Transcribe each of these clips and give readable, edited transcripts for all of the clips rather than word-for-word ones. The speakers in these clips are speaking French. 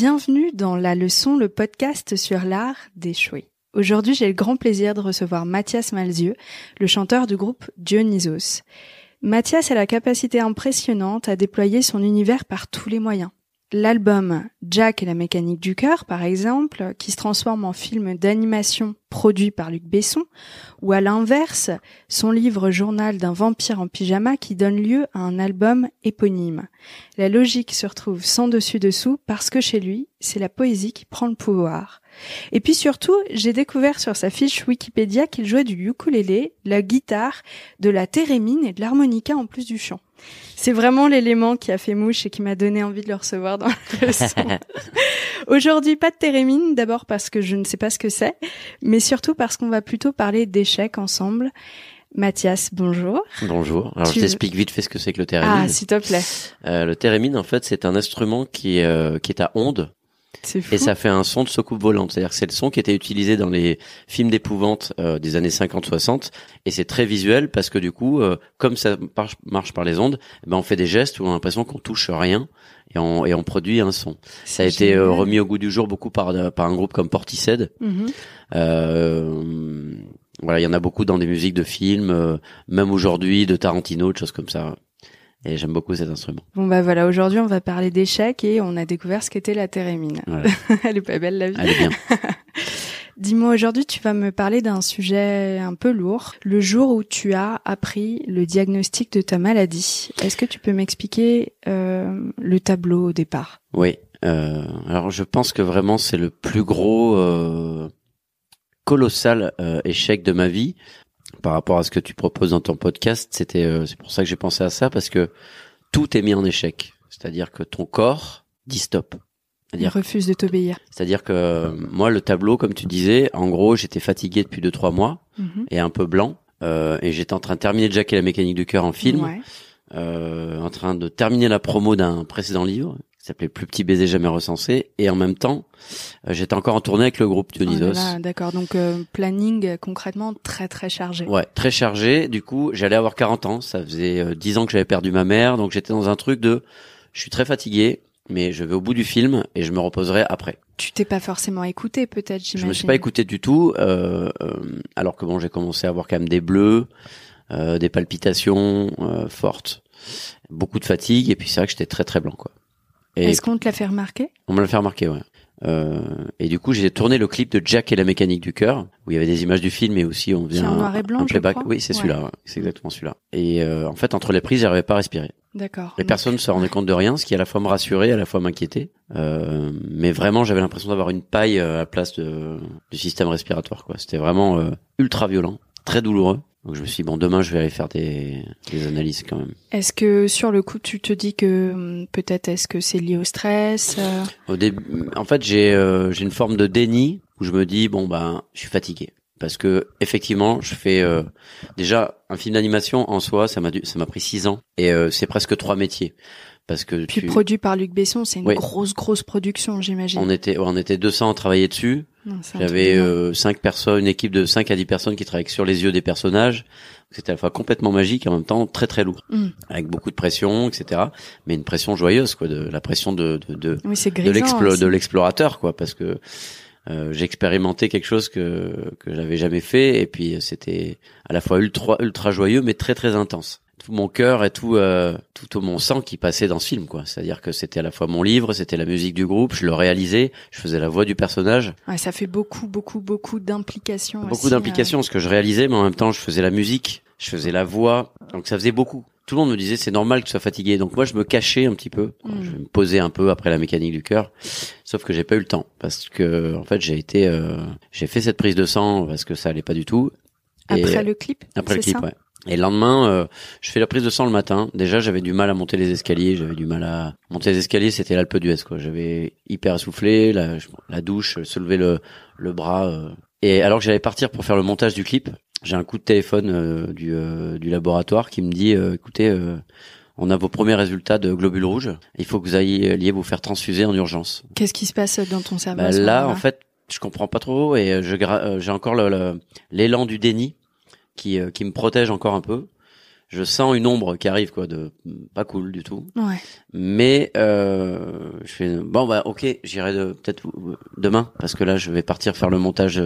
Bienvenue dans La Leçon, le podcast sur l'art d'échouer. Aujourd'hui, j'ai le grand plaisir de recevoir Mathias Malzieu, le chanteur du groupe Dionysos. Mathias a la capacité impressionnante à déployer son univers par tous les moyens. L'album Jack et la mécanique du cœur, par exemple, qui se transforme en film d'animation produit par Luc Besson, ou à l'inverse, son livre Journal d'un vampire en pyjama qui donne lieu à un album éponyme. La logique se retrouve sans dessus-dessous parce que chez lui, c'est la poésie qui prend le pouvoir. Et puis surtout, j'ai découvert sur sa fiche Wikipédia qu'il jouait du ukulélé, la guitare, de la thérémine et de l'harmonica en plus du chant. C'est vraiment l'élément qui a fait mouche et qui m'a donné envie de le recevoir dans la leçon. Aujourd'hui, pas de thérémine, d'abord parce que je ne sais pas ce que c'est, mais surtout parce qu'on va plutôt parler d'échecs ensemble. Mathias, bonjour. Bonjour. Alors je t'explique vite fait ce que c'est que le thérémine. Ah, s'il te plaît. Le thérémine, en fait, c'est un instrument qui est à ondes. C'est fou. Et ça fait un son de soucoupe volante. C'est-à-dire que c'est le son qui était utilisé dans les films d'épouvante des années 50-60. Et c'est très visuel parce que du coup, comme ça marche par les ondes, on fait des gestes où on a l'impression qu'on touche rien et on produit un son. Ça a été remis au goût du jour beaucoup par un groupe comme Portishead. Voilà, il y en a beaucoup dans des musiques de films, même aujourd'hui, de Tarantino, de choses comme ça. Et j'aime beaucoup cet instrument. Bon voilà, aujourd'hui on va parler d'échecs et on a découvert ce qu'était la thérémine. Voilà. Elle est pas belle la vie. Elle est bien. Dis-moi, aujourd'hui tu vas me parler d'un sujet un peu lourd. Le jour où tu as appris le diagnostic de ta maladie, est-ce que tu peux m'expliquer le tableau au départ ? Oui. Alors je pense que vraiment c'est le plus gros, colossal échec de ma vie. Par rapport à ce que tu proposes dans ton podcast, c'est pour ça que j'ai pensé à ça, parce que tout est mis en échec. C'est-à-dire que ton corps dit stop. Il refuse de t'obéir. C'est-à-dire que moi, le tableau, comme tu disais, en gros, j'étais fatigué depuis 2-3 mois et un peu blanc. Et j'étais en train de terminer Jack et la mécanique du cœur en film, en train de terminer la promo d'un précédent livre qui s'appelait Plus petit baiser jamais recensé, et en même temps j'étais encore en tournée avec le groupe Dionysos. Oh là là, d'accord, donc planning concrètement très très chargé. Ouais, très chargé. Du coup, j'allais avoir 40 ans, ça faisait 10 ans que j'avais perdu ma mère, donc j'étais dans un truc de je suis très fatigué, mais je vais au bout du film et je me reposerai après. Tu t'es pas forcément écouté peut-être, j'imagine. Je me suis pas écouté du tout, alors que bon, j'ai commencé à avoir quand même des bleus, des palpitations fortes, beaucoup de fatigue, et puis c'est vrai que j'étais très très blanc, quoi. Et est-ce qu'on te l'a fait remarquer ? On me l'a fait remarquer, ouais. Et du coup, j'ai tourné le clip de Jack et la mécanique du cœur, où il y avait des images du film, et aussi on faisait un noir et blanc, un playback. Je crois. Oui, c'est celui-là, ouais. C'est exactement celui-là. Et en fait, entre les prises, j'arrivais pas à respirer. D'accord. Et personne ne se rendait compte de rien, ce qui à la fois me rassurait, à la fois m'inquiétait. Mais vraiment, j'avais l'impression d'avoir une paille à la place du système respiratoire, quoi. C'était vraiment ultra violent, très douloureux. Donc je me suis dit, bon, demain je vais aller faire des analyses quand même. Est-ce que sur le coup tu te dis que peut-être est-ce que c'est lié au stress Au début, en fait, j'ai une forme de déni où je me dis bon je suis fatigué parce que effectivement je fais déjà un film d'animation en soi, ça m'a pris 6 ans et c'est presque 3 métiers. Parce que puis produit par Luc Besson, c'est une grosse production, j'imagine. On était 200 à travailler dessus. J'avais 5 personnes, une équipe de 5 à 10 personnes qui travaillaient sur les yeux des personnages. C'était à la fois complètement magique et en même temps très très lourd, avec beaucoup de pression, etc. Mais une pression joyeuse, quoi, de la pression de l'explorateur, quoi, parce que j'ai expérimenté quelque chose que j'avais jamais fait, et puis c'était à la fois ultra joyeux mais très très intense. Tout mon cœur et tout mon sang qui passait dans ce film, quoi. C'est-à-dire que c'était à la fois mon livre, c'était la musique du groupe, je le réalisais, je faisais la voix du personnage. Ouais, ça fait beaucoup d'implications. Beaucoup d'implications, parce que je réalisais, mais en même temps je faisais la musique, je faisais la voix, donc ça faisait beaucoup. Tout le monde me disait c'est normal que tu sois fatigué, donc moi je me cachais un petit peu, je me posais un peu après la mécanique du cœur, sauf que j'ai pas eu le temps, parce que en fait j'ai fait cette prise de sang parce que ça allait pas du tout. Après le clip. Après le clip, ouais. Et le lendemain, je fais la prise de sang le matin. Déjà, j'avais du mal à monter les escaliers. C'était l'Alpe d'Huez, quoi. J'avais hyper essoufflé, la douche, soulever le bras. Et alors que j'allais partir pour faire le montage du clip, j'ai un coup de téléphone du laboratoire qui me dit écoutez, on a vos premiers résultats de globules rouges. Il faut que vous alliez vous faire transfuser en urgence. Qu'est-ce qui se passe dans ton cerveau là, en fait, je comprends pas trop et j'ai encore l'élan du déni qui me protège encore un peu. je sens une ombre qui arrive, quoi, de pas cool du tout. Ouais. Mais je fais bon bah ok, j'irai peut-être demain parce que là je vais partir faire le montage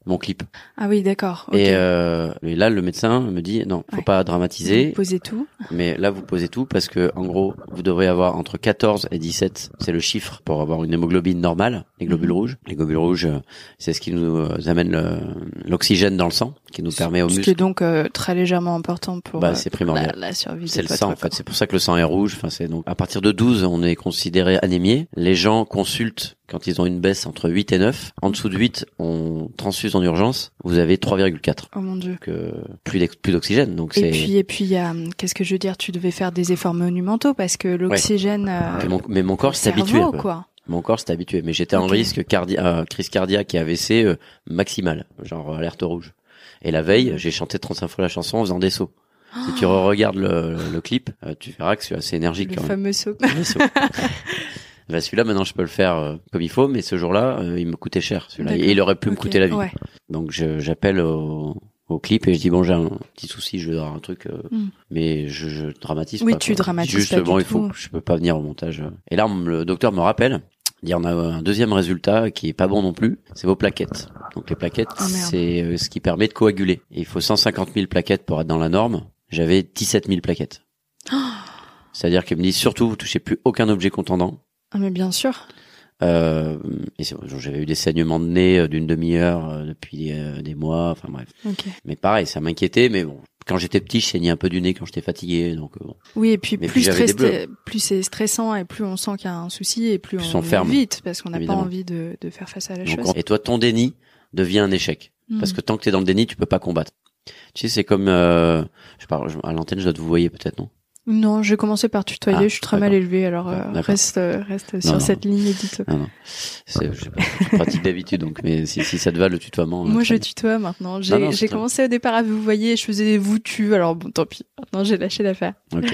mon clip. Ah oui, d'accord. Ok. Et là le médecin me dit non, faut pas dramatiser. Vous posez tout. Mais là vous posez tout parce que en gros vous devrez avoir entre 14 et 17, c'est le chiffre pour avoir une hémoglobine normale, les globules rouges. Les globules rouges, c'est ce qui nous amène l'oxygène dans le sang, qui nous permet aux muscles. Ce qui est donc très légèrement important pour c'est primordial. la survie. C'est le sang en fait, c'est pour ça que le sang est rouge. Enfin c'est donc à partir de 12, on est considéré anémié. Les gens consultent quand ils ont une baisse entre 8 et 9. En dessous de 8, on transfuse en urgence. Vous avez 3,4. Oh mon Dieu. Plus d'oxygène. Donc et puis il y a, qu'est-ce que je veux dire, tu devais faire des efforts monumentaux parce que l'oxygène. Mais mon corps s'est habitué. Quoi. Mon corps s'est habitué. Mais j'étais en risque crise cardiaque et AVC maximal, genre alerte rouge. Et la veille, j'ai chanté 35 fois la chanson en faisant des sauts. Si tu regardes le clip, tu verras que c'est assez énergique. Le quand fameux saut. Bah celui-là maintenant je peux le faire comme il faut, mais ce jour-là il me coûtait cher celui-là et il aurait pu me coûter la vie. Ouais. Donc j'appelle au clip et je dis bon j'ai un petit souci, je veux avoir un truc, mais je dramatise pas. Oui, tu dramatises juste, pas bon du il faut, je peux pas venir au montage. Et là le docteur me rappelle. Il y en a un deuxième résultat qui est pas bon non plus, c'est vos plaquettes. Donc les plaquettes, c'est ce qui permet de coaguler. Et il faut 150 000 plaquettes pour être dans la norme. J'avais 17 000 plaquettes. C'est-à-dire qu'il me dit surtout, vous touchez plus aucun objet contendant. Ah mais bien sûr. Et j'avais eu des saignements de nez d'une demi-heure depuis des mois, enfin bref. Okay. Mais pareil, ça m'inquiétait, mais bon. Quand j'étais petit, je saignais un peu du nez quand j'étais fatigué, donc bon. Oui, et puis plus c'est stressant et plus on sent qu'il y a un souci et plus on ferme vite parce qu'on n'a pas envie de faire face à la chose. Et toi, ton déni devient un échec parce que tant que t'es dans le déni, tu peux pas combattre. Tu sais, c'est comme à l'antenne, je dois te vous voyez peut-être, non? Non, je vais commencer par tutoyer, je suis très mal élevée, alors reste sur cette ligne édite. Non. Je pratique d'habitude, donc, mais si ça te va, le tutoiement. Moi, je tutoie maintenant. J'ai commencé au départ à vous voyez, je faisais vous tu, alors bon, tant pis. Maintenant, j'ai lâché l'affaire. Ok.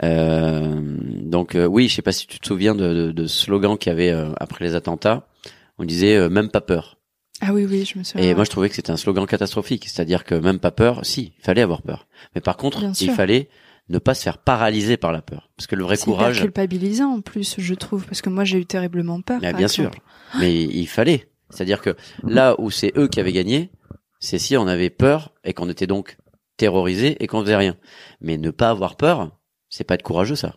Donc, oui, je sais pas si tu te souviens de slogan qu'il y avait après les attentats. On disait même pas peur. Ah oui, je me souviens. Et moi, je trouvais que c'était un slogan catastrophique. C'est-à-dire que même pas peur, si, il fallait avoir peur. Mais par contre, il fallait ne pas se faire paralyser par la peur. Parce que le vrai courage... C'est culpabilisant en plus, je trouve. Parce que moi, j'ai eu terriblement peur, par bien exemple. sûr. Mais il fallait. C'est-à-dire que là où c'est eux qui avaient gagné, c'est si on avait peur et qu'on était donc terrorisé et qu'on faisait rien. Mais ne pas avoir peur, c'est pas être courageux, ça.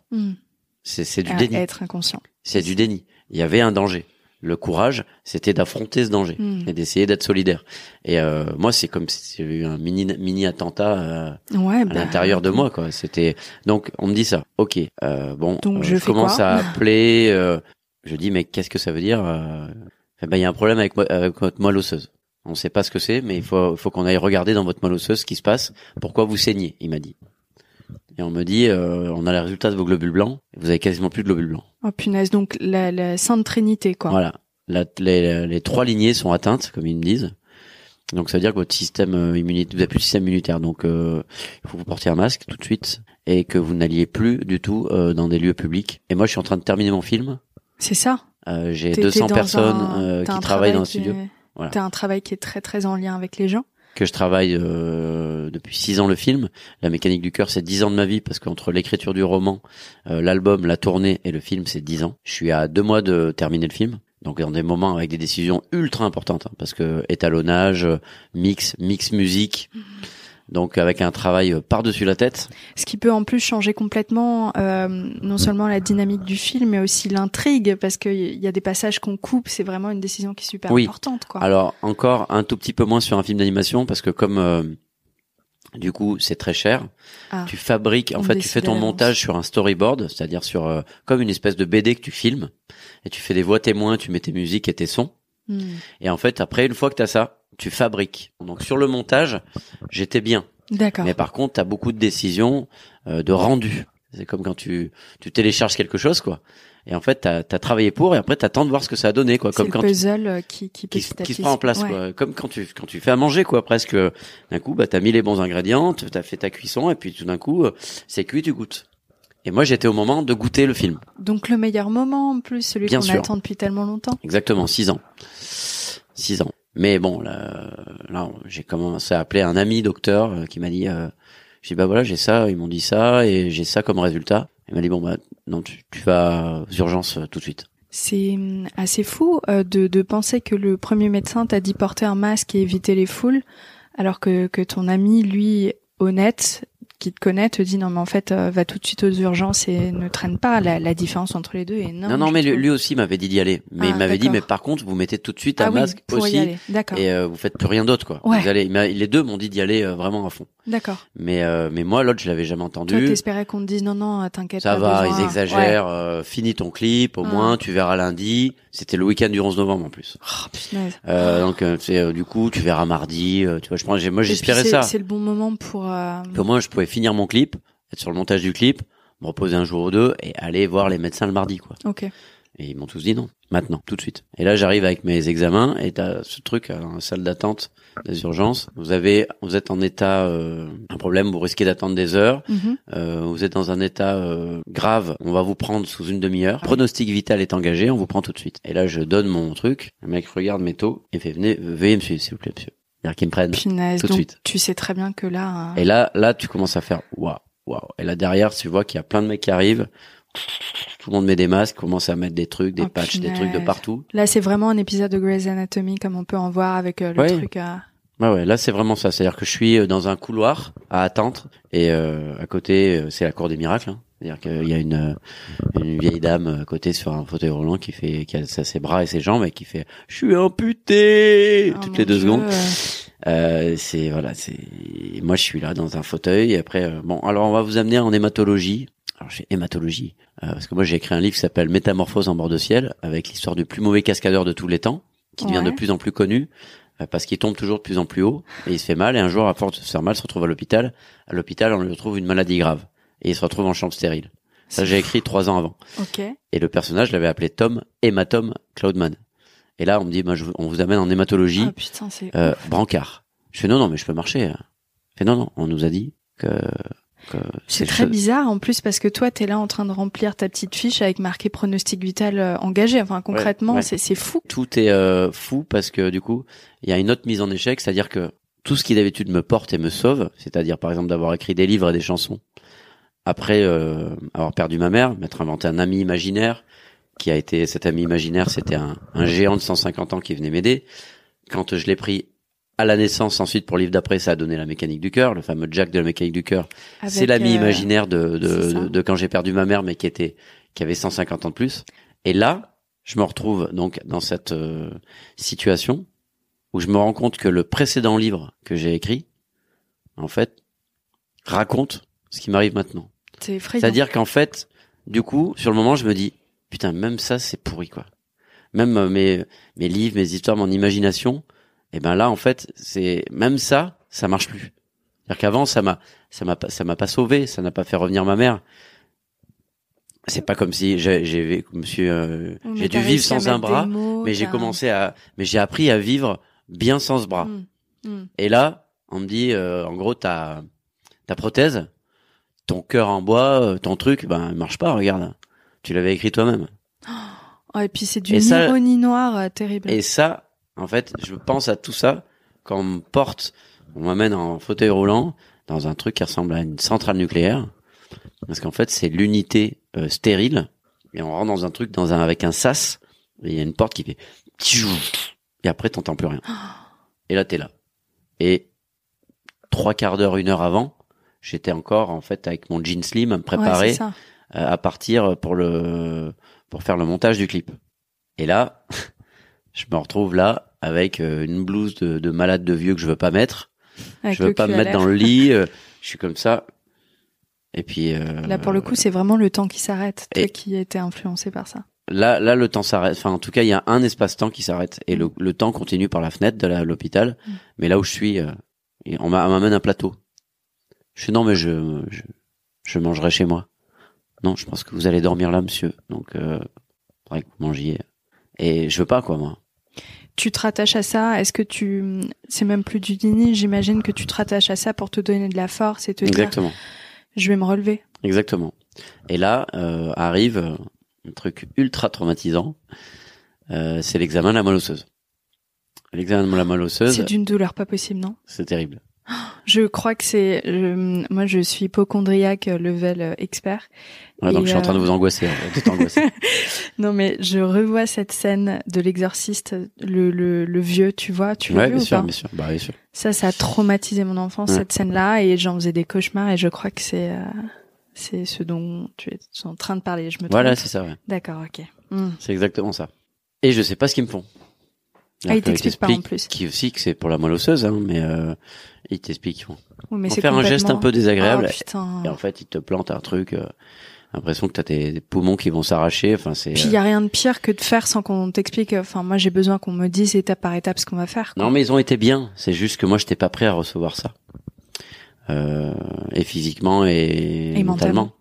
C'est du déni. Être inconscient. C'est du déni. Il y avait un danger. Le courage, c'était d'affronter ce danger et d'essayer d'être solidaire. Et moi, c'est comme si j'avais eu un mini attentat à l'intérieur de moi, quoi. C'était donc on me dit ça. Ok, donc je commence à appeler. Je dis mais qu'est-ce que ça veut dire? Il y a un problème avec votre moelle osseuse. On ne sait pas ce que c'est, mais il faut qu'on aille regarder dans votre moelle osseuse ce qui se passe. Pourquoi vous saignez? Il m'a dit. Et on me dit, on a les résultats de vos globules blancs, et vous avez quasiment plus de globules blancs. Oh punaise, donc la Sainte Trinité, quoi. Voilà. Les trois lignées sont atteintes, comme ils me disent. Donc ça veut dire que votre système immunitaire, vous n'avez plus de système immunitaire, donc il faut que vous portiez un masque tout de suite, et que vous n'alliez plus du tout dans des lieux publics. Et moi, je suis en train de terminer mon film. C'est ça. J'ai 200 personnes qui travaillent dans le studio. Voilà. T'as un travail qui est très très en lien avec les gens. Que je travaille depuis 6 ans le film. La mécanique du cœur, c'est 10 ans de ma vie parce qu'entre l'écriture du roman, l'album, la tournée et le film, c'est 10 ans. Je suis à 2 mois de terminer le film. Donc dans des moments avec des décisions ultra importantes parce que étalonnage, mix musique. Donc avec un travail par-dessus la tête. Ce qui peut en plus changer complètement non seulement la dynamique du film, mais aussi l'intrigue, parce qu'il y a des passages qu'on coupe, c'est vraiment une décision qui est super importante, quoi. Alors encore un tout petit peu moins sur un film d'animation, parce que comme du coup c'est très cher, tu fabriques, en fait tu fais ton montage sur un storyboard, c'est-à-dire sur comme une espèce de BD que tu filmes, et tu fais des voix témoins, tu mets tes musiques et tes sons. Et en fait après, une fois que t'as ça, tu fabriques. Donc sur le montage, j'étais bien. D'accord. Mais par contre, t'as beaucoup de décisions de rendu. C'est comme quand tu télécharges quelque chose, quoi. Et en fait, t'as travaillé pour, et après t'attends de voir ce que ça a donné, quoi. C'est comme quand le puzzle qui se prend en place, quoi. Comme quand tu fais à manger, quoi. Presque d'un coup, t'as mis les bons ingrédients, t'as fait ta cuisson, et puis tout d'un coup, c'est cuit, tu goûtes. Et moi, j'étais au moment de goûter le film. Donc le meilleur moment, en plus, celui qu'on attend depuis tellement longtemps. Exactement, 6 ans. 6 ans. Mais bon, là, j'ai commencé à appeler un ami docteur qui m'a dit Je dis bah voilà, j'ai ça, ils m'ont dit ça et j'ai ça comme résultat. Il m'a dit bon bah non, tu vas aux urgences tout de suite. C'est assez fou de penser que le premier médecin t'a dit porter un masque et éviter les foules, alors que ton ami, lui, honnête, qui te connaît, te dit non mais en fait va tout de suite aux urgences et ne traîne pas. La différence entre les deux est énorme. Non mais lui aussi m'avait dit d'y aller, mais il m'avait dit mais par contre vous mettez tout de suite un masque pour aussi y aller. D'accord. Et vous faites plus rien d'autre quoi. Ouais. Vous allez, les deux m'ont dit d'y aller vraiment à fond. D'accord. Mais moi l'autre je l'avais jamais entendu. Toi t'espérais qu'on te dise non t'inquiète ça pas. va, ils exagèrent. Finis ton clip au moins, tu verras lundi. C'était le week-end du 11 novembre en plus. Oh punaise. Donc c'est du coup tu verras mardi. Tu vois, moi j'espérais ça. C'est le bon moment pour. Au moins je pouvais finir mon clip, être sur le montage du clip, me reposer un jour ou deux et aller voir les médecins le mardi quoi. Ok. Et ils m'ont tous dit non, maintenant, tout de suite. Et là, j'arrive avec mes examens et t'as ce truc dans la salle d'attente des urgences. Vous êtes en état, un problème, vous risquez d'attendre des heures. Vous êtes dans un état grave, on va vous prendre sous une demi-heure. Pronostic vital est engagé, on vous prend tout de suite. Et là, je donne mon truc. Le mec regarde mes taux et fait veuillez me suivre, s'il vous plaît, monsieur. C'est-à-dire qu'ils me prennent Punaise, tout de donc suite. Tu sais très bien que là. Et là, tu commences à faire waouh. Et là derrière, tu vois qu'il y a plein de mecs qui arrivent. Tout le monde met des masques, commence à mettre des trucs, des patchs, punaise. des trucs de partout. Là, c'est vraiment un épisode de Grey's Anatomy, comme on peut en voir avec le truc à... Ouais, là, c'est vraiment ça. C'est-à-dire que je suis dans un couloir à attendre et à côté, c'est la cour des miracles. Hein. C'est-à-dire qu'il y a une vieille dame à côté sur un fauteuil roulant qui a ses bras et ses jambes et qui fait « Je suis amputé !» toutes les 2 secondes. Moi, je suis là dans un fauteuil et après, alors on va vous amener en hématologie. Alors j'ai hématologie parce que moi j'ai écrit un livre qui s'appelle Métamorphose en bord de ciel avec l'histoire du plus mauvais cascadeur de tous les temps qui devient de plus en plus connu parce qu'il tombe toujours de plus en plus haut et il se fait mal et un jour à force de se faire mal se retrouve à l'hôpital. À l'hôpital on lui retrouve une maladie grave et il se retrouve en chambre stérile. Ça j'ai écrit 3 ans avant. Ok. Et le personnage je l'avais appelé Tom Hématome Cloudman. Et là on me dit on vous amène en hématologie. Oh putain c'est brancard. Je fais non mais je peux marcher. Je fais non on nous a dit que c'est très bizarre en plus parce que toi t'es là en train de remplir ta petite fiche avec marqué pronostic vital engagé. Enfin concrètement c'est fou. Tout est fou parce que du coup il y a une autre mise en échec, c'est-à-dire que tout ce qui d'habitude me porte et me sauve, c'est-à-dire par exemple d'avoir écrit des livres et des chansons, après avoir perdu ma mère, m'être inventé un ami imaginaire qui a été cet ami imaginaire, c'était un géant de 150 ans qui venait m'aider. Quand je l'ai pris à la naissance, ensuite pour le livre d'après, ça a donné la mécanique du cœur, le fameux Jack de la mécanique du cœur. C'est l'ami imaginaire de quand j'ai perdu ma mère, mais qui avait 150 ans de plus. Et là, je me retrouve donc dans cette situation où je me rends compte que le précédent livre que j'ai écrit, en fait, raconte ce qui m'arrive maintenant. C'est effrayant. C'est-à-dire qu'en fait, du coup, sur le moment, je me dis, putain, même ça, c'est pourri, quoi. Même mes livres, mes histoires, mon imagination, et ben là en fait c'est même ça marche plus. C'est-à-dire qu'avant ça m'a pas sauvé, ça n'a pas fait revenir ma mère. C'est pas comme si j'ai dû vivre sans un bras, mais j'ai appris à vivre bien sans ce bras. Et là on me dit en gros ta prothèse, ton cœur en bois, ton truc il marche pas, regarde. Tu l'avais écrit toi-même. Oh, et puis c'est du ironie noire terrible. Et ça en fait, je pense à tout ça quand on m'amène en fauteuil roulant dans un truc qui ressemble à une centrale nucléaire, parce qu'en fait c'est l'unité stérile et on rentre dans un truc avec un sas et il y a une porte qui fait et après t'entends plus rien. Et là t'es là. Et 3/4 d'heure, 1 heure avant, j'étais encore en fait avec mon jean slim à me préparer à partir pour faire le montage du clip. Et là, je me retrouve là avec une blouse de malade de vieux que je veux pas mettre. Je veux pas me mettre dans le lit. Je suis comme ça. Et puis là pour le coup, c'est vraiment le temps qui s'arrête. Toi qui a été influencé par ça. Là le temps s'arrête. Enfin en tout cas, il y a un espace-temps qui s'arrête et le temps continue par la fenêtre de l'hôpital. Mais là où je suis, on m'amène un plateau. Je fais non mais je mangerai chez moi. Non, je pense que vous allez dormir là, monsieur. Donc faudrait que vous mangiez. Et je veux pas quoi moi. Tu te rattaches à ça? Est-ce que c'est même plus du dîner, j'imagine que tu te rattaches à ça pour te donner de la force et te dire je vais me relever. Exactement. Et là arrive un truc ultra traumatisant, c'est l'examen de la moelle osseuse. L'examen de la moelle osseuse. C'est d'une douleur pas possible, non? C'est terrible. Je crois que moi je suis hypocondriaque level expert. Ouais, donc je suis en train de vous angoisser, de t'angoisser. Non mais je revois cette scène de l'exorciste, le vieux, tu vois, tu l'as Ouais, vu bien ou sûr, pas? bien sûr. Bah, bien sûr. Ça a traumatisé mon enfance, cette scène-là, et j'en faisais des cauchemars, et je crois que c'est ce dont tu es en train de parler. Je me trompe? Voilà, c'est ça, ouais. D'accord, ok. C'est exactement ça. Et je sais pas ce qu'ils me font. Ah, il t'explique pas en plus. Qui aussi que c'est pour la moelle osseuse, hein, mais il t'explique. Oui, mais Ils vont c'est faire un geste un peu désagréable. Oh, putain. Et en fait, ils te plantent un truc. L'impression que t'as des poumons qui vont s'arracher. Enfin, c'est. Puis il y a rien de pire que de faire sans qu'on t'explique. Enfin, moi j'ai besoin qu'on me dise étape par étape ce qu'on va faire, quoi. Non, mais ils ont été bien. C'est juste que moi, j'étais pas prêt à recevoir ça. Et physiquement et mentalement.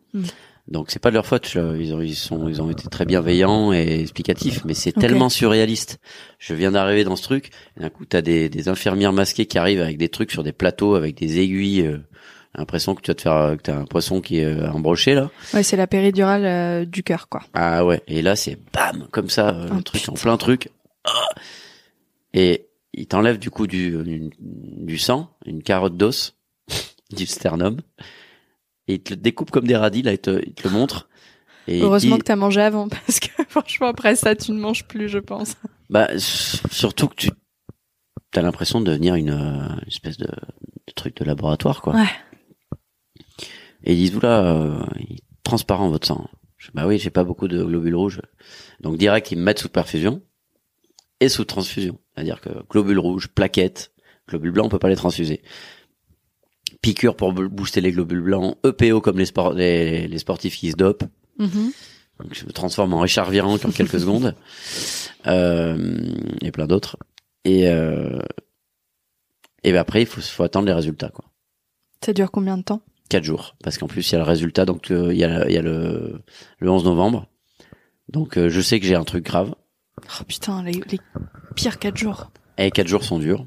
Donc c'est pas de leur faute. Ils ont été très bienveillants et explicatifs, mais c'est tellement surréaliste. Je viens d'arriver dans ce truc, et d'un coup t'as des infirmières masquées qui arrivent avec des trucs sur des plateaux avec des aiguilles. L'impression que tu vas te faire, que t'as un poisson qui est embroché là. Ouais, c'est la péridurale du cœur, quoi. Ah ouais. Et là c'est bam comme ça, un truc en plein truc. Et ils t'enlèvent du coup du sang, une carotte d'os, du sternum. Et il te le découpe comme des radis, là, il te le montre. Et heureusement que t'as mangé avant, parce que franchement, après ça, tu ne manges plus, je pense. Bah, surtout que t'as l'impression de devenir une espèce de truc de laboratoire, quoi. Ouais. Et ils disent, oula, il est transparent, votre sang. Bah oui, j'ai pas beaucoup de globules rouges. Donc, direct, ils me mettent sous perfusion et sous transfusion. C'est-à-dire que globules rouges, plaquettes, globules blancs, on peut pas les transfuser. Piqûre pour booster les globules blancs, EPO comme les sportifs qui se dopent. Donc je me transforme en Richard Virenque en quelques secondes. Et plein d'autres. Et ben après il faut attendre les résultats, quoi. Ça dure combien de temps? 4 jours, parce qu'en plus il y a le résultat, donc il y a le 11 novembre. Donc je sais que j'ai un truc grave. Oh putain, les pires 4 jours. Et 4 jours sont durs.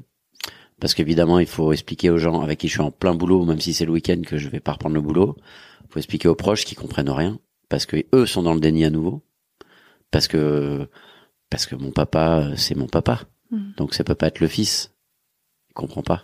Parce qu'évidemment, il faut expliquer aux gens avec qui je suis en plein boulot, même si c'est le week-end que je vais pas reprendre le boulot. Il faut expliquer aux proches qui comprennent rien. Parce que eux sont dans le déni à nouveau. Parce que mon papa, c'est mon papa. Donc ça peut pas être le fils. Il comprend pas.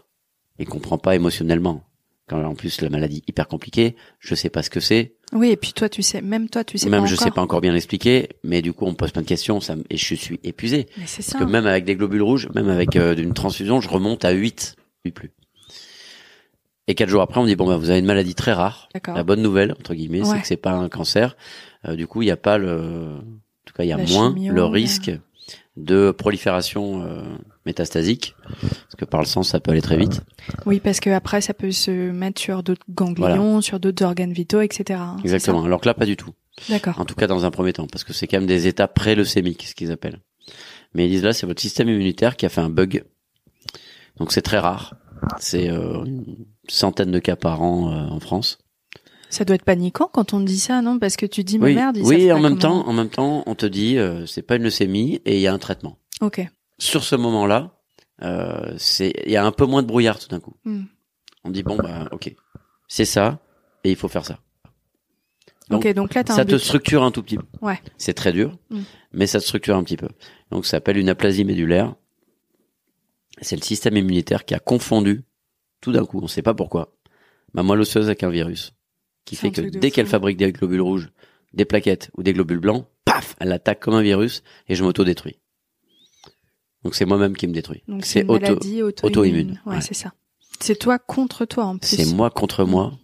Il comprend pas émotionnellement. Quand en plus la maladie hyper compliquée, je sais pas ce que c'est. Oui, et puis toi tu sais même pas je encore. sais pas encore bien l'expliquer, mais du coup on me pose plein de questions, et je suis épuisé. Mais c'est ça. Parce que même avec des globules rouges, même avec une transfusion, je remonte à 8 plus. Et 4 jours après, on me dit bon bah vous avez une maladie très rare. D'accord. La bonne nouvelle entre guillemets, c'est que c'est pas un cancer. Du coup, il y a pas en tout cas il y a moins le risque de prolifération métastasique, parce que par le sang ça peut aller très vite. Oui, parce que après ça peut se mettre sur d'autres ganglions, sur d'autres organes vitaux, etc. Exactement. Alors que là pas du tout. D'accord. En tout cas dans un premier temps, parce que c'est quand même des états pré-leucémiques, ce qu'ils appellent. Mais ils disent là c'est votre système immunitaire qui a fait un bug. Donc c'est très rare. C'est une centaine de cas par an en France. Ça doit être paniquant quand on te dit ça, non? Parce que tu dis, mais merde, en même temps, on te dit, c'est pas une leucémie et il y a un traitement. Ok. Sur ce moment-là, il y a un peu moins de brouillard tout d'un coup. On dit bon bah ok, c'est ça et il faut faire ça. Donc, donc là, ça te structure un tout petit peu. Ouais. C'est très dur, mais ça te structure un petit peu. Donc ça s'appelle une aplasie médulaire. C'est le système immunitaire qui a confondu tout d'un coup, on sait pas pourquoi, ma moelle osseuse avec un virus. Qui fait que dès qu'elle fabrique des globules rouges, des plaquettes ou des globules blancs, paf, elle attaque comme un virus et je m'auto-détruis. Donc c'est moi-même qui me détruis. Donc c'est une maladie auto-immune. Ouais, c'est ça. C'est toi contre toi en plus. C'est moi contre moi.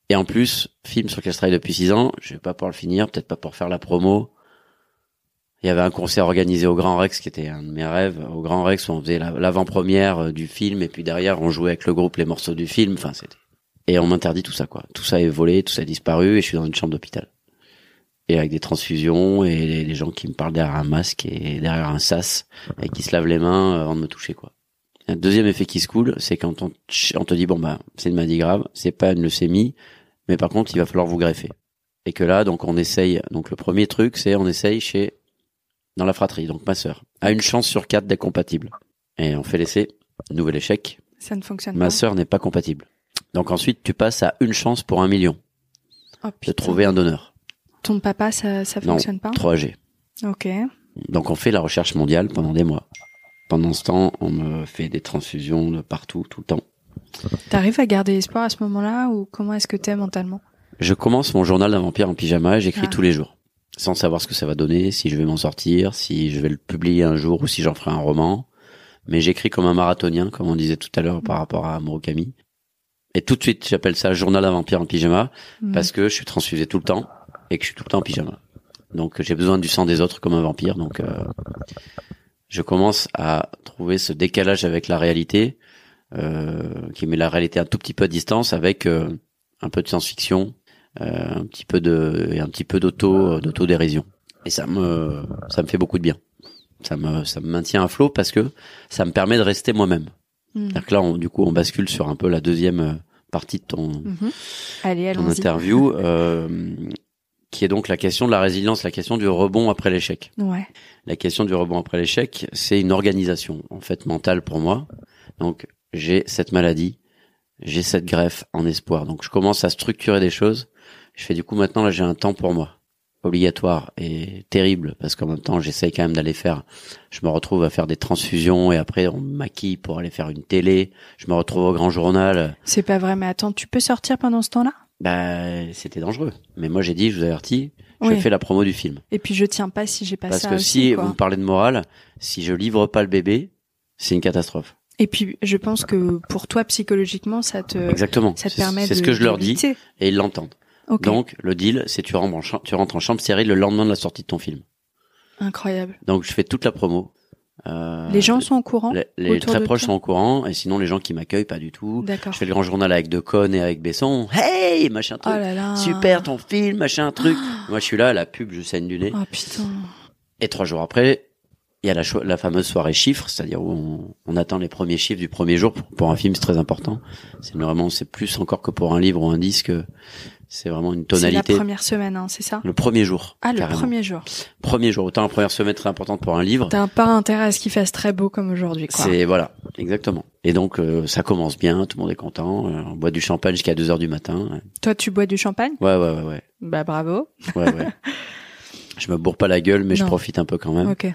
Et en plus, film sur lequel je travaille depuis 6 ans, je vais pas pouvoir le finir, peut-être pas pour faire la promo. Il y avait un concert organisé au Grand Rex qui était un de mes rêves. Au Grand Rex, où on faisait l'avant-première du film et puis derrière on jouait avec le groupe les morceaux du film. Enfin, c'était. Et on m'interdit tout ça, quoi. Tout ça est volé, tout ça est disparu, et je suis dans une chambre d'hôpital. Et avec des transfusions, et les gens qui me parlent derrière un masque et derrière un sas, et qui se lavent les mains avant de me toucher, quoi. Un deuxième effet qui se coule, c'est quand on te dit, bon bah, c'est une maladie grave, c'est pas une leucémie, mais par contre, il va falloir vous greffer. Et que là, donc on essaye, donc le premier truc, c'est on essaye dans la fratrie, donc ma sœur, a une chance sur 4 d'être compatible. Et on fait l'essai, nouvel échec. Ça ne fonctionne pas. Ma sœur n'est pas compatible. Donc ensuite, tu passes à une chance pour 1 million de trouver un donneur. Ton papa, ça fonctionne pas? Trop âgé. Ok. Donc on fait la recherche mondiale pendant des mois. Pendant ce temps, on me fait des transfusions de partout, tout le temps. T'arrives à garder espoir à ce moment-là ou comment est-ce que t'es mentalement? Je commence mon journal d'un vampire en pyjama et j'écris tous les jours, sans savoir ce que ça va donner, si je vais m'en sortir, si je vais le publier un jour ou si j'en ferai un roman. Mais j'écris comme un marathonien, comme on disait tout à l'heure par rapport à Murakami. Et tout de suite, j'appelle ça journal d'un vampire en pyjama parce que je suis transfusé tout le temps et que je suis tout le temps en pyjama. Donc j'ai besoin du sang des autres comme un vampire. Donc je commence à trouver ce décalage avec la réalité, qui met la réalité un tout petit peu à distance avec un peu de science-fiction, un petit peu d'autodérision. Et ça me fait beaucoup de bien. Ça me maintient à flot parce que ça me permet de rester moi-même. C'est-à-dire que là, on bascule sur un peu la deuxième partie de ton interview, qui est donc la question de la résilience, la question du rebond après l'échec. Ouais. La question du rebond après l'échec, c'est une organisation, en fait, mentale pour moi. Donc, j'ai cette maladie, j'ai cette greffe en espoir. Donc, je commence à structurer des choses. Je fais du coup, maintenant, là, j'ai un temps pour moi. Obligatoire et terrible parce qu'en même temps j'essaye quand même je me retrouve à faire des transfusions et après on me maquille pour aller faire une télé, je me retrouve au grand journal. C'est pas vrai, mais attends, tu peux sortir pendant ce temps-là? C'était dangereux, mais moi j'ai dit, je vous avertis, je fais la promo du film. Et puis je tiens pas si j'ai pas parce ça que aussi, si quoi. vous me parlez de morale, si je livre pas le bébé, c'est une catastrophe. Et puis je pense que pour toi psychologiquement ça te permet c'est ce que je leur dis et ils l'entendent. Okay. Donc, le deal, c'est tu rentres en chambre serrée le lendemain de la sortie de ton film. Incroyable. Donc, je fais toute la promo. Les gens sont au courant? Les très proches sont au courant, et sinon, les gens qui m'accueillent, pas du tout. D'accord. Je fais le grand journal avec Decaune et avec Besson. Hey, machin truc. Oh là là. Super, ton film, machin truc. Moi, je suis là, la pub, je saigne du nez. Oh putain. Et 3 jours après, il y a la fameuse soirée chiffres, c'est-à-dire où on attend les premiers chiffres du premier jour. Pour un film, c'est très important. C'est plus encore que pour un livre ou un disque. C'est vraiment une tonalité. C'est la première semaine, hein, c'est ça? Le premier jour. Ah, carrément. Le premier jour. Premier jour. Autant la première semaine très importante pour un livre. T'as pas intérêt à ce qu'il fasse très beau comme aujourd'hui, quoi. Voilà. Exactement. Et donc, ça commence bien, tout le monde est content. On boit du champagne jusqu'à 2h du matin. Toi, tu bois du champagne? Ouais. Bah, bravo. Ouais. Je me bourre pas la gueule, mais je profite un peu quand même. Ok.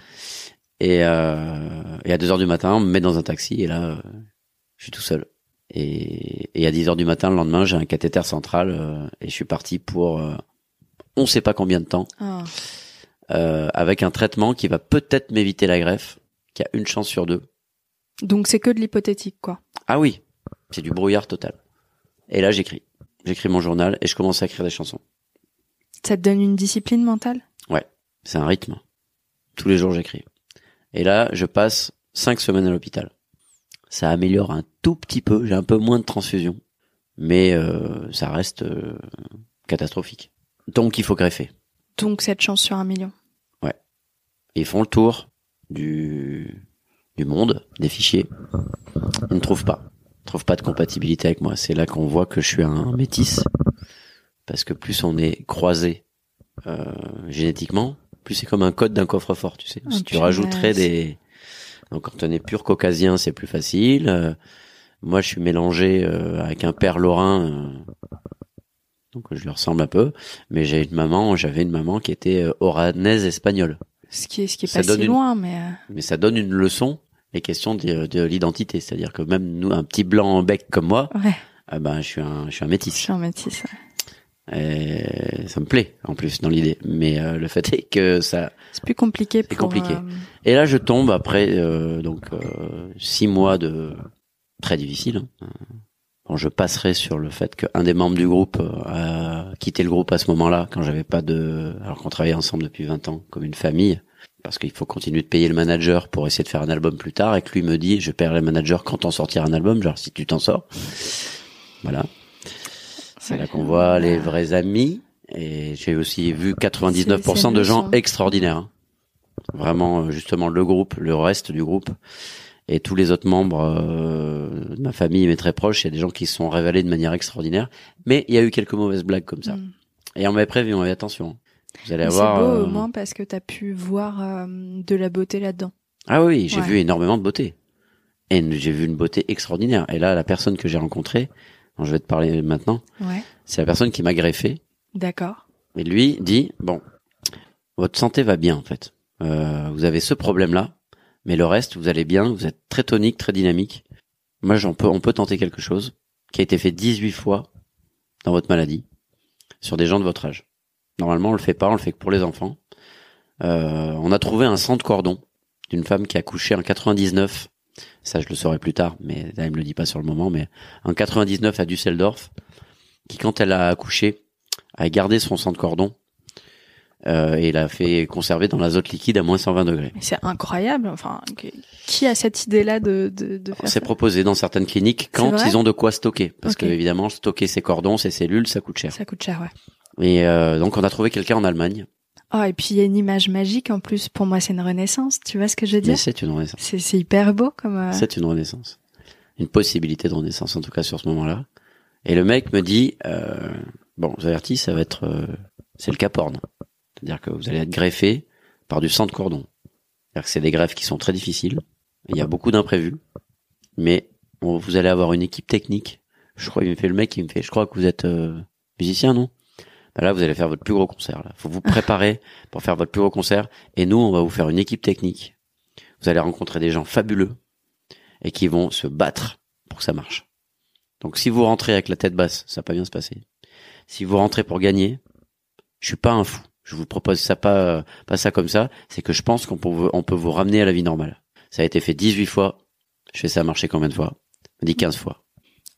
Et à 2h du matin, on me met dans un taxi et là, je suis tout seul. Et à 10h du matin, le lendemain, j'ai un cathéter central et je suis parti pour on sait pas combien de temps, avec un traitement qui va peut-être m'éviter la greffe, qui a une chance sur 2. Donc c'est que de l'hypothétique, quoi. Ah oui, c'est du brouillard total. Et là, j'écris mon journal et je commence à écrire des chansons. Ça te donne une discipline mentale? Ouais, c'est un rythme. Tous les jours, j'écris. Et là, je passe 5 semaines à l'hôpital. Ça améliore un tout petit peu, j'ai un peu moins de transfusion, mais ça reste catastrophique. Donc il faut greffer. Donc 7 chances sur 1 million. Ouais. Ils font le tour du monde, des fichiers. Ils ne trouvent pas de compatibilité avec moi. C'est là qu'on voit que je suis un métis. Parce que plus on est croisé génétiquement, plus c'est comme un code d'un coffre-fort, tu sais. Si tu rajouterais des... Donc quand on est pur caucasien, c'est plus facile. Moi, je suis mélangé avec un père lorrain, donc je lui ressemble un peu. Mais j'avais une maman qui était oranaise espagnole. Ce qui est pas si loin, mais... Mais ça donne une leçon, les questions de l'identité. C'est-à-dire que même nous, un petit blanc en bec comme moi, je suis un métis. Je suis un métis, ouais. Et ça me plaît en plus dans l'idée, mais le fait est que ça c'est plus compliqué. C'est compliqué. Et là je tombe après 6 mois de très difficile. Bon, je passerai sur le fait qu'un des membres du groupe a quitté le groupe à ce moment-là, quand j'avais pas alors qu'on travaillait ensemble depuis 20 ans comme une famille, parce qu'il faut continuer de payer le manager pour essayer de faire un album plus tard, et que lui me dit je paierai le manager quand on sortira un album, genre si tu t'en sors. Voilà. C'est là qu'on voit les vrais amis, et j'ai aussi vu 99% de gens extraordinaires. Vraiment, justement, le groupe, le reste du groupe, et tous les autres membres de ma famille et mes très proches, il y a des gens qui se sont révélés de manière extraordinaire, mais il y a eu quelques mauvaises blagues comme ça. Et on m'avait prévu, on m'avait dit attention. Vous allez avoir... C'est beau au moins parce que t'as pu voir de la beauté là-dedans. Ah oui, j'ai vu énormément de beauté. Et j'ai vu une beauté extraordinaire. Et là, la personne que j'ai rencontrée, dont je vais te parler maintenant, c'est la personne qui m'a greffé. D'accord. Et lui dit, bon, votre santé va bien en fait. Vous avez ce problème-là, mais le reste, vous allez bien, vous êtes très tonique, très dynamique. Moi, on peut tenter quelque chose qui a été fait 18 fois dans votre maladie sur des gens de votre âge. Normalement, on le fait pas, on le fait que pour les enfants. On a trouvé un sang de cordon d'une femme qui a accouché en 99. Ça, je le saurai plus tard, mais là, elle me le dit pas sur le moment, mais en 99 à Düsseldorf, qui, quand elle a accouché, a gardé son sang de cordon, et l'a fait conserver dans l'azote liquide à moins 120 degrés. C'est incroyable. Enfin, qui a cette idée-là de faire C'est ça? proposé dans certaines cliniques quand ils ont de quoi stocker. Parce que, évidemment, stocker ces cordons, ces cellules, ça coûte cher. Ça coûte cher, ouais. Et donc, on a trouvé quelqu'un en Allemagne. Oh, et puis il y a une image magique en plus. Pour moi, c'est une renaissance. Tu vois ce que je veux dire? Mais c'est une renaissance. C'est hyper beau comme. C'est une renaissance. Une possibilité de renaissance, en tout cas, sur ce moment-là. Et le mec me dit, bon, je vous avertis, ça va être, c'est le Cap Horn. C'est-à-dire que vous allez être greffé par du sang de cordon. C'est-à-dire que c'est des greffes qui sont très difficiles. Il y a beaucoup d'imprévus. Mais vous allez avoir une équipe technique. Je crois, je crois que vous êtes musicien, non? Ben là, vous allez faire votre plus gros concert. Là, faut vous préparer pour faire votre plus gros concert. Et nous, on va vous faire une équipe technique. Vous allez rencontrer des gens fabuleux et qui vont se battre pour que ça marche. Donc, si vous rentrez avec la tête basse, ça va pas bien se passer. Si vous rentrez pour gagner, je suis pas un fou. Je vous propose ça pas ça comme ça. C'est que je pense qu'on peut vous ramener à la vie normale. Ça a été fait 18 fois. Je fais ça marcher combien de fois? On dit 15 fois.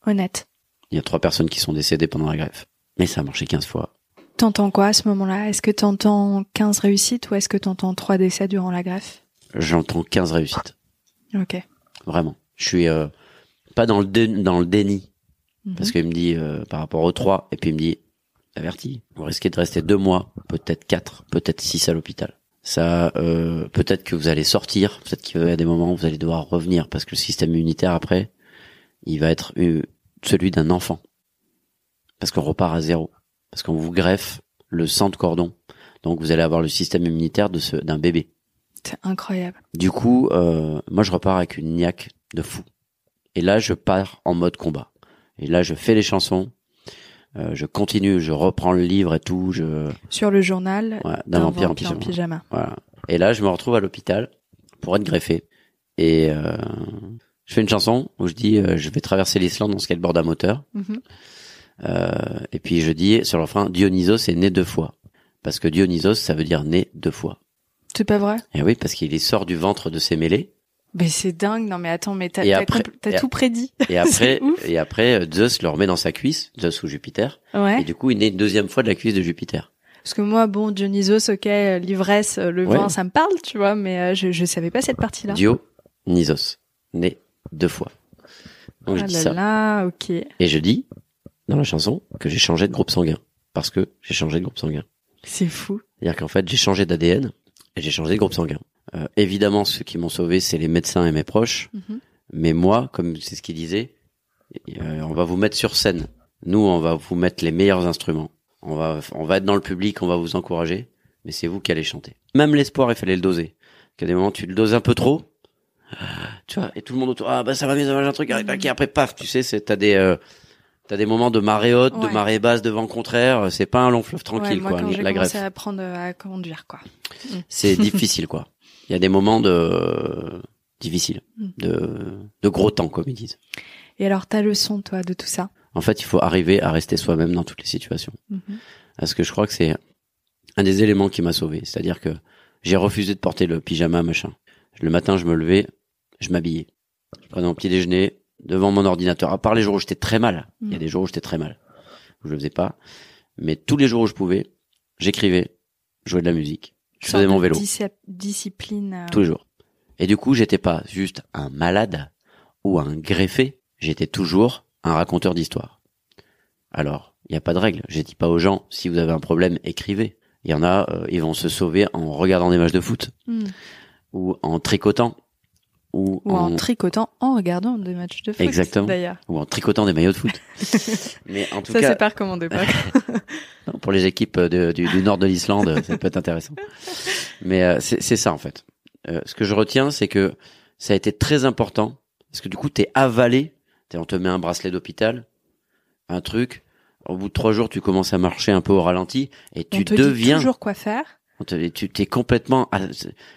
Honnête. Il y a 3 personnes qui sont décédées pendant la greffe. Mais ça a marché 15 fois. T'entends quoi à ce moment-là? Est-ce que t'entends 15 réussites ou est-ce que t'entends 3 décès durant la greffe? J'entends 15 réussites. Ok. Vraiment. Je suis pas dans le déni. Parce qu'il me dit par rapport aux 3, et puis il me dit averti, vous risquez de rester 2 mois, peut-être 4, peut-être 6 à l'hôpital. Ça, peut-être que vous allez sortir, peut-être qu'il y a des moments où vous allez devoir revenir, parce que le système immunitaire après, il va être celui d'un enfant. Parce qu'on repart à zéro. Parce qu'on vous greffe le sang de cordon. Donc vous allez avoir le système immunitaire d'un bébé. C'est incroyable. Du coup, moi je repars avec une niaque de fou. Et là, je pars en mode combat. Et là, je fais les chansons. Je continue, je reprends le livre et tout. Sur le journal d'un vampire en pyjama. Voilà. Et là, je me retrouve à l'hôpital pour être greffé. Et je fais une chanson où je dis je vais traverser l'Islande en skateboard à moteur. Et puis je dis sur le refrain, Dionysos est né 2 fois. Parce que Dionysos, ça veut dire né 2 fois. C'est pas vrai? Et oui, parce qu'il sort du ventre de ses mêlées. Mais c'est dingue, non mais attends, mais t'as tout prédit. Et après, Zeus le remet dans sa cuisse, Zeus ou Jupiter. Ouais. Et du coup, il naît une 2e fois de la cuisse de Jupiter. Parce que moi, bon, Dionysos, ok, l'ivresse, le vin, ça me parle, tu vois, mais je savais pas cette partie-là. Dionysos, né 2 fois. Donc je dis ça. Là, ok. Et je dis, dans la chanson, que j'ai changé de groupe sanguin. Parce que j'ai changé de groupe sanguin. C'est fou. C'est-à-dire qu'en fait, j'ai changé d'ADN et j'ai changé de groupe sanguin. Évidemment, ceux qui m'ont sauvé, c'est les médecins et mes proches. Mais moi, comme c'est ce qu'il disait, on va vous mettre sur scène. Nous, on va vous mettre les meilleurs instruments. On va être dans le public, on va vous encourager. Mais c'est vous qui allez chanter. Même l'espoir, il fallait le doser. Qu'à des moments, tu le doses un peu trop. Tu vois, et tout le monde autour, ça va mieux, ça va, un truc, et après, paf, tu sais, t'as des moments de marée haute, de marée basse, de vent contraire. C'est pas un long fleuve tranquille, moi, quoi. Quand j'ai la greffe. commencé à apprendre à conduire, quoi. C'est difficile, quoi. Il y a des moments difficiles, de gros temps, comme ils disent. Et alors, ta leçon, toi, de tout ça? En fait, il faut arriver à rester soi-même dans toutes les situations. Parce que je crois que c'est un des éléments qui m'a sauvé. C'est-à-dire que j'ai refusé de porter le pyjama, machin. Le matin, je me levais, je m'habillais. Je prenais mon petit déjeuner devant mon ordinateur. À part les jours où j'étais très mal. Il y a des jours où j'étais très mal. Où je le faisais pas. Mais tous les jours où je pouvais, j'écrivais, je jouais de la musique. Je faisais mon vélo. Discipline. Tous les jours. Et du coup, j'étais pas juste un malade ou un greffé. J'étais toujours un raconteur d'histoire. Alors, il n'y a pas de règle. Je dis pas aux gens, si vous avez un problème, écrivez. Il y en a, ils vont se sauver en regardant des matchs de foot. Ou en tricotant. Ou en tricotant en regardant des matchs de foot. Exactement. D'ailleurs. Ou en tricotant des maillots de foot. Mais en tout cas. Ça, c'est pas recommandé, pas. Non, pour les équipes du nord de l'Islande, ça peut être intéressant. Mais c'est ça, en fait. Ce que je retiens, c'est que ça a été très important. Parce que du coup, t'es avalé. On te met un bracelet d'hôpital. Un truc. Au bout de 3 jours, tu commences à marcher un peu au ralenti. Et tu deviens. Dit toujours quoi faire. Tu t'es complètement,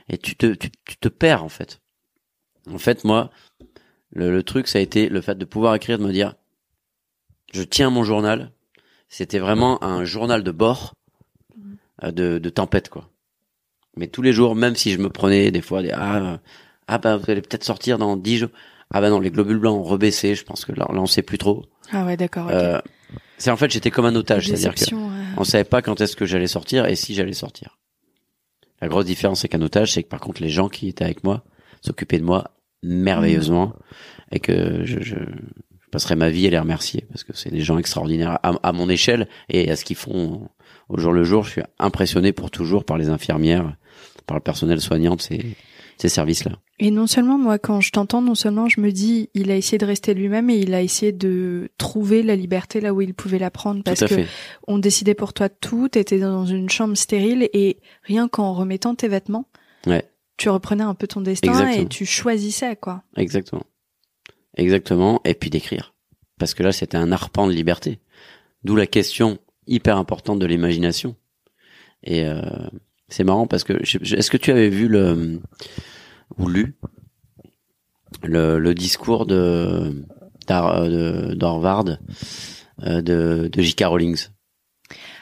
et tu te perds, en fait. En fait, moi, Le truc, ça a été le fait de pouvoir écrire, de me dire, je tiens mon journal. C'était vraiment un journal de bord, de tempête, quoi. Mais tous les jours, même si je me prenais des fois bah vous allez peut-être sortir dans 10 jours. Ah bah non, les globules blancs ont rebaissé, je pense que là on sait plus trop. Ah ouais, d'accord. Okay. C'est en fait, j'étais comme un otage, c'est-à-dire que on savait pas quand est-ce que j'allais sortir et si j'allais sortir. La grosse différence avec un otage, c'est que par contre les gens qui étaient avec moi s'occupaient de moi merveilleusement et que je passerai ma vie à les remercier parce que c'est des gens extraordinaires à mon échelle et à ce qu'ils font au jour le jour. Je suis impressionné pour toujours par les infirmières, par le personnel soignant de ces services-là. Et non seulement, moi, quand je t'entends, non seulement je me dis, il a essayé de rester lui-même et il a essayé de trouver la liberté là où il pouvait la prendre parce que on décidait pour toi de tout, t'étais dans une chambre stérile et rien qu'en remettant tes vêtements, tu reprenais un peu ton destin et tu choisissais, quoi. Exactement. Et puis d'écrire. Parce que là, c'était un arpent de liberté. D'où la question hyper importante de l'imagination. Et c'est marrant parce que est-ce que tu avais vu ou lu le discours d'Harvard de J.K. Rowling?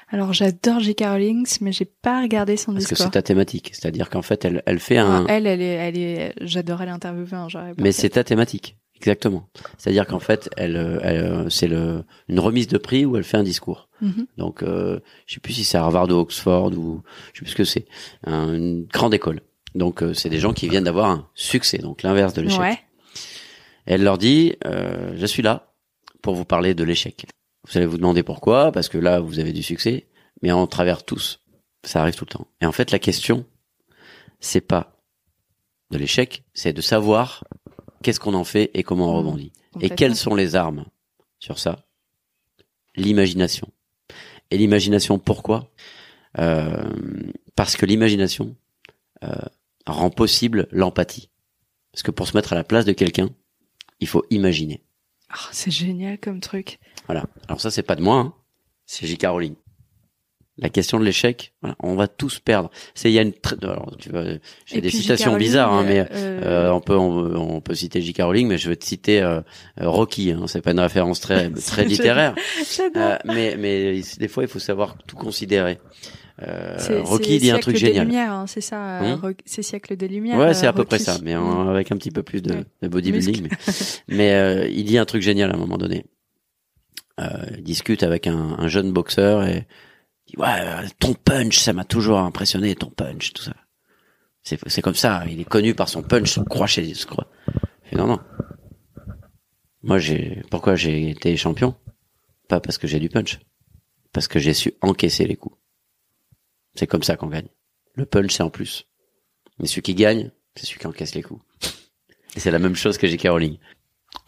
Alors j'adore J.K. Rowling, mais j'ai pas regardé son discours. Parce que c'est ta thématique, c'est-à-dire qu'en fait elle fait elle est, j'adorerais l'interviewer. Mais c'est ta thématique, exactement. C'est-à-dire qu'en fait c'est une remise de prix où elle fait un discours. Donc je sais plus si c'est Harvard ou Oxford ou je sais plus ce que c'est, une grande école. Donc c'est des gens qui viennent d'avoir un succès, donc l'inverse de l'échec. Ouais. Et elle leur dit je suis là pour vous parler de l'échec. Vous allez vous demander pourquoi, parce que là vous avez du succès, mais on travers tous, ça arrive tout le temps. Et en fait la question c'est pas de l'échec, c'est de savoir qu'est-ce qu'on en fait et comment on rebondit. Et quelles sont les armes sur ça? L'imagination. Et l'imagination, pourquoi? Parce que l'imagination rend possible l'empathie. Parce que pour se mettre à la place de quelqu'un, il faut imaginer. Oh, c'est génial comme truc. Voilà. Alors ça, c'est pas de moi, hein. C'est J.K. Rowling. La question de l'échec, voilà, on va tous perdre. Il y a alors, tu vois, j'ai des citations bizarres, hein, mais on peut citer J.K. Rowling, mais je vais te citer Rocky. Hein, c'est pas une référence très littéraire. mais des fois, il faut savoir tout considérer. Rocky dit un truc génial. Lumières, hein, c'est ça. C'est siècle des Lumières. Ouais, c'est à peu près ça, mais avec un petit peu plus de bodybuilding. Mais il dit un truc génial à un moment donné. Il discute avec un jeune boxeur et il dit ton punch, ça m'a toujours impressionné, ton punch, tout ça. C'est comme ça. Il est connu par son punch, son crochet, je crois. Et non. Moi, pourquoi j'ai été champion? Pas parce que j'ai du punch, parce que j'ai su encaisser les coups. C'est comme ça qu'on gagne. Le punch, c'est en plus. Mais celui qui gagne, c'est celui qui encaisse les coups. Et c'est la même chose que J.K. Rowling.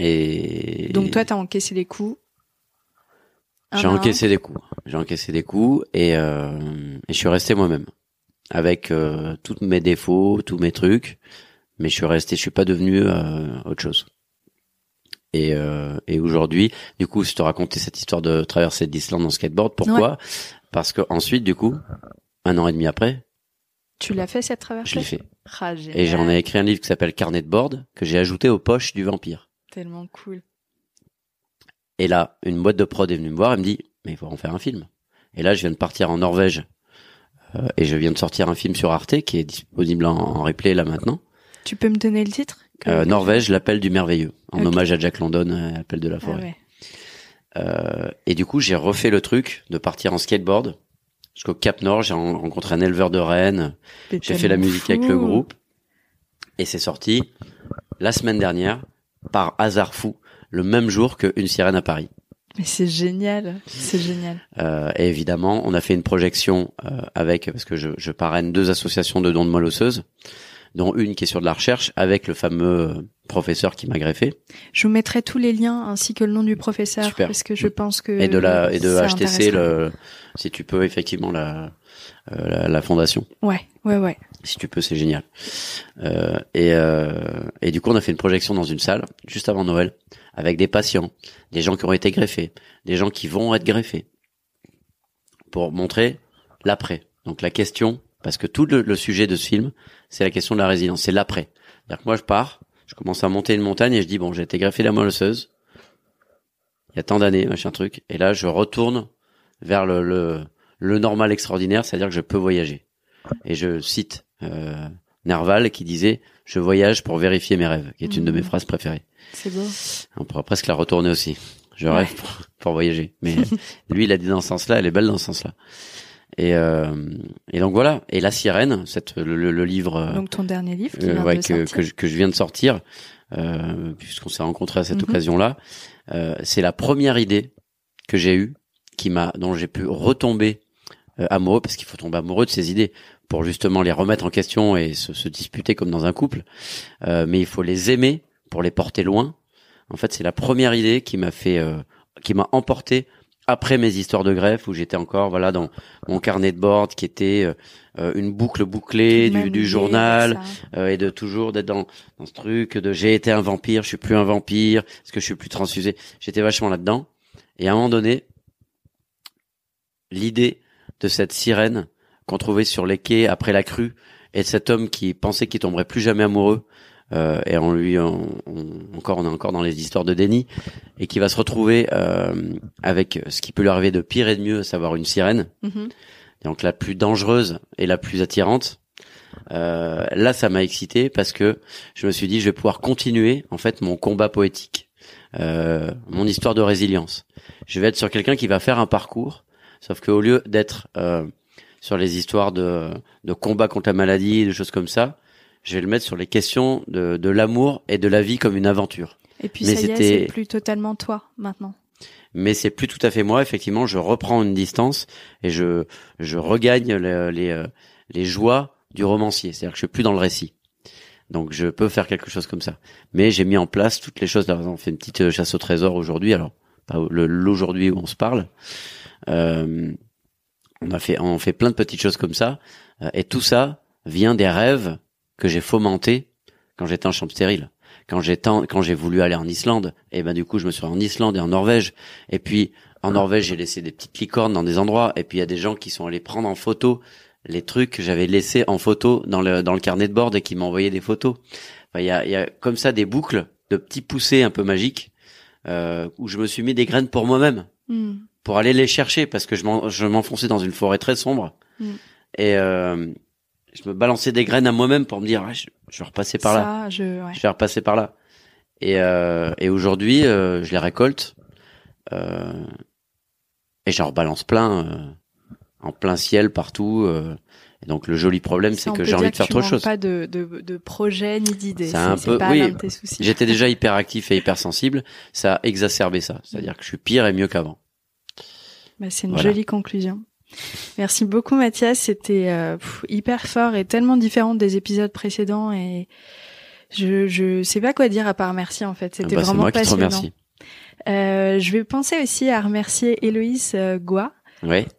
Et donc toi, t'as encaissé les coups. J'ai encaissé des coups et je suis resté moi-même avec tous mes défauts, tous mes trucs, mais je suis pas devenu autre chose. Et aujourd'hui, du coup, je te racontais cette histoire de traverser l'Islande en skateboard. Pourquoi? Parce que ensuite, du coup, 1 an et demi après, tu l'as fait cette traversée? Je l'ai fait. Et j'en ai écrit un livre qui s'appelle Carnet de bord que j'ai ajouté aux poches du vampire. Tellement cool. Et là, une boîte de prod est venue me voir et me dit mais il faut en faire un film. Et là, je viens de partir en Norvège et je viens de sortir un film sur Arte qui est disponible en replay là maintenant. Tu peux me donner le titre? Norvège, l'appel du merveilleux, en hommage à Jack London, l'appel de la forêt. Et du coup, j'ai refait le truc de partir en skateboard jusqu'au Cap Nord. J'ai rencontré un éleveur de rennes. J'ai fait la musique avec le groupe et c'est sorti la semaine dernière par hasard fou, le même jour que Une sirène à Paris. Mais c'est génial, c'est génial. Et évidemment, on a fait une projection parce que je parraine 2 associations de dons de moelle osseuse, dont une qui est sur de la recherche avec le fameux professeur qui m'a greffé. Je vous mettrai tous les liens ainsi que le nom du professeur. Super. Parce que je pense que et de HTC si tu peux effectivement la fondation. Ouais. Si tu peux, c'est génial. Et du coup, on a fait une projection dans une salle juste avant Noël avec des patients, des gens qui ont été greffés, des gens qui vont être greffés pour montrer l'après. Donc la question, parce que tout le sujet de ce film, c'est la question de la résilience, c'est l'après. C'est-à-dire que moi je Je commence à monter une montagne et je dis bon, j'ai été greffé la moelle osseuse. Il y a tant d'années, machin truc. Et là, je retourne vers le normal extraordinaire, c'est-à-dire que je peux voyager. Et je cite Nerval qui disait « Je voyage pour vérifier mes rêves », qui est une de mes phrases préférées. C'est beau. On pourrait presque la retourner aussi. Je rêve pour voyager. Mais lui, il a dit dans ce sens-là, elle est belle dans ce sens-là. Et donc voilà. Et La Sirène, le livre. Donc ton dernier livre qui vient de sortir. que je viens de sortir, puisqu'on s'est rencontrés à cette occasion-là, c'est la première idée que j'ai eue, dont j'ai pu retomber amoureux, parce qu'il faut tomber amoureux de ses idées pour justement les remettre en question et se disputer comme dans un couple. Mais il faut les aimer pour les porter loin. En fait, c'est la première idée qui m'a emporté après mes histoires de greffe, où j'étais encore dans mon carnet de bord qui était une boucle bouclée du journal, et de toujours d'être dans ce truc de j'ai été un vampire, je suis plus un vampire, est-ce que je suis plus transfusé. J'étais vachement là-dedans. Et à un moment donné, l'idée de cette sirène qu'on trouvait sur les quais après la crue, et de cet homme qui pensait qu'il tomberait plus jamais amoureux, et on est encore dans les histoires de déni, et qui va se retrouver avec ce qui peut lui arriver de pire et de mieux, à savoir une sirène, donc la plus dangereuse et la plus attirante. Là, ça m'a excité parce que je me suis dit, je vais pouvoir continuer en fait mon combat poétique, mon histoire de résilience. Je vais être sur quelqu'un qui va faire un parcours, sauf qu'au lieu d'être sur les histoires de combat contre la maladie, de choses comme ça, je vais le mettre sur les questions de l'amour et de la vie comme une aventure. Et puis c'est plus totalement toi maintenant. Mais c'est plus tout à fait moi. Effectivement, je reprends une distance et je regagne les joies du romancier. C'est-à-dire que je suis plus dans le récit. Donc je peux faire quelque chose comme ça. Mais j'ai mis en place toutes les choses. Là, on fait une petite chasse au trésor aujourd'hui. Alors pas l'aujourd'hui où on se parle. On fait plein de petites choses comme ça. Et tout ça vient des rêves que j'ai fomentés quand j'étais en chambre stérile. Quand j'ai voulu aller en Islande, et ben du coup je me suis rendu en Islande et en Norvège. Et puis en Norvège j'ai laissé des petites licornes dans des endroits. Et puis il y a des gens qui sont allés prendre en photo les trucs que j'avais laissés en photo dans le carnet de bord et qui m'envoyaient des photos. Enfin, il y a comme ça des boucles de petits poussés un peu magiques où je me suis mis des graines pour moi-même, pour aller les chercher, parce que je m'enfonçais dans une forêt très sombre et je me balançais des graines à moi-même pour me dire je vais repasser par là, je vais repasser par là, et aujourd'hui je les récolte et j'en rebalance plein en plein ciel partout, et donc le joli problème c'est que j'ai envie de faire autre chose. Pas de projet ni d'idée. C'est un peu, pas l'un de tes soucis. J'étais déjà hyperactif et hypersensible, ça a exacerbé ça, c'est-à-dire que je suis pire et mieux qu'avant. C'est une jolie conclusion. Merci beaucoup Mathias, c'était hyper fort et tellement différent des épisodes précédents, et je sais pas quoi dire à part merci en fait, c'était vraiment passionnant. C'est moi qui te remercie. Je vais penser aussi à remercier Héloïse Goua,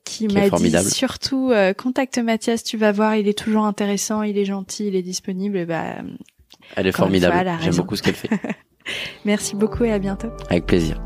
qui m'a dit surtout contacte Mathias, tu vas voir, il est toujours intéressant, il est gentil, il est disponible, et elle est formidable, j'aime beaucoup ce qu'elle fait. Merci beaucoup et à bientôt. Avec plaisir.